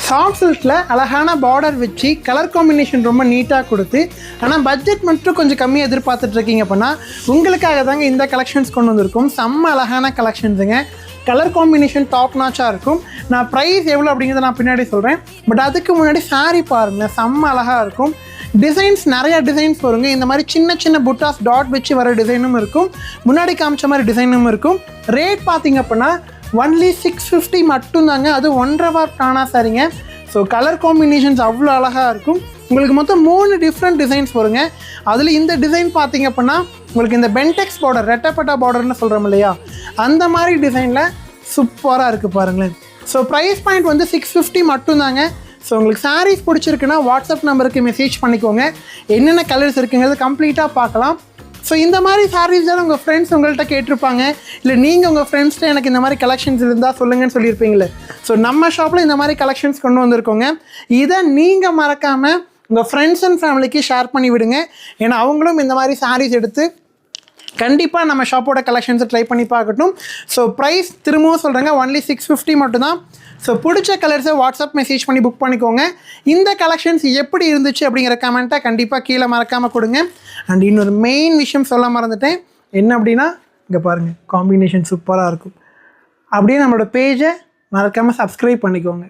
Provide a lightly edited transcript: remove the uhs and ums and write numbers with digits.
Soft சில்கில் அழகான border வச்சு colour combination ரொம்ப நீட்டாக கொடுத்து, ஆனால் பட்ஜெட் மட்டும் கொஞ்சம் கம்மியாக எதிர்பார்த்துட்ருக்கீங்க அப்படின்னா உங்களுக்காக தாங்க இந்த கலெக்ஷன்ஸ் கொண்டு வந்திருக்கும். செம்ம அழகான கலெக்ஷன்ஸுங்க. கலர் காம்பினேஷன் டாப் நாச்சாக இருக்கும். நான் ப்ரைஸ் எவ்வளோ அப்படிங்கிறத நான் பின்னாடி சொல்கிறேன். பட் அதுக்கு முன்னாடி சாரீ பாருங்கள், செம்ம அழகாக இருக்கும். டிசைன்ஸ் நிறையா டிசைன்ஸ் வருங்க. இந்த மாதிரி சின்ன சின்ன புட்டாஸ் டாட் வச்சு வர டிசைனும் இருக்கும், முன்னாடி காமிச்ச மாதிரி டிசைனும் இருக்கும். ரேட் பார்த்திங்க அப்படின்னா ஒன்லி 650 மட்டும்தாங்க. அது 1.5 வார் டானா சாரிங்க. ஸோ கலர் காம்பினேஷன்ஸ் அவ்வளோ அழகாக இருக்கும். உங்களுக்கு மொத்தம் 3 டிஃப்ரெண்ட் டிசைன்ஸ் வருங்க. அதில் இந்த டிசைன் பார்த்திங்க அப்படின்னா உங்களுக்கு இந்த பென்டெக்ஸ் பார்டர், ரெட்டப்பட்டா பார்டர்னு சொல்கிறோம் இல்லையா, அந்த மாதிரி டிசைனில் சூப்பராக இருக்குது பாருங்களேன். ஸோ ப்ரைஸ் பாயிண்ட் வந்து 650 மட்டும்தாங்க. ஸோ உங்களுக்கு சாரீஸ் பிடிச்சிருக்குன்னா வாட்ஸ்அப் நம்பருக்கு மெசேஜ் பண்ணிக்கோங்க. என்னென்ன கலர்ஸ் இருக்குங்கிறது கம்ப்ளீட்டாக பார்க்கலாம். ஸோ இந்த மாதிரி சாரீஸ் தான் உங்கள் ஃப்ரெண்ட்ஸ் உங்கள்கிட்ட கேட்டிருப்பாங்க, இல்லை நீங்கள் உங்கள் ஃப்ரெண்ட்ஸ்கிட்ட எனக்கு இந்த மாதிரி கலெக்ஷன்ஸ் இருந்தால் சொல்லுங்கன்னு சொல்லியிருப்பீங்களே. ஸோ நம்ம ஷாப்பில் இந்த மாதிரி கலெக்ஷன்ஸ் கொண்டு வந்திருக்கோங்க. இதை நீங்கள் மறக்காமல் உங்கள் ஃப்ரெண்ட்ஸ் அண்ட் ஃபேமிலிக்கு ஷேர் பண்ணி விடுங்க. ஏன்னா அவங்களும் இந்த மாதிரி சாரீஸ் எடுத்து கண்டிப்பாக நம்ம ஷாப்போட கலெக்ஷன்ஸை ட்ரை பண்ணி பார்க்கட்டும். ஸோ ப்ரைஸ் திரும்பவும் சொல்கிறேங்க, ஒன்லி 650 மட்டும்தான். ஸோ பிடிச்ச கலர்ஸை வாட்ஸ்அப் மெசேஜ் பண்ணி புக் பண்ணிக்கோங்க. இந்த கலெக்ஷன்ஸ் எப்படி இருந்துச்சு அப்படிங்கிற கமெண்ட்டை கண்டிப்பாக கீழே மறக்காமல் கொடுங்க. அண்ட் இன்னொரு மெயின் விஷயம் சொல்ல மறந்துட்டேன். என்ன அப்படின்னா இங்கே பாருங்கள், காம்பினேஷன் சூப்பராக இருக்கும். அப்படியே நம்மளோட பேஜை மறக்காமல் சப்ஸ்கிரைப் பண்ணிக்கோங்க.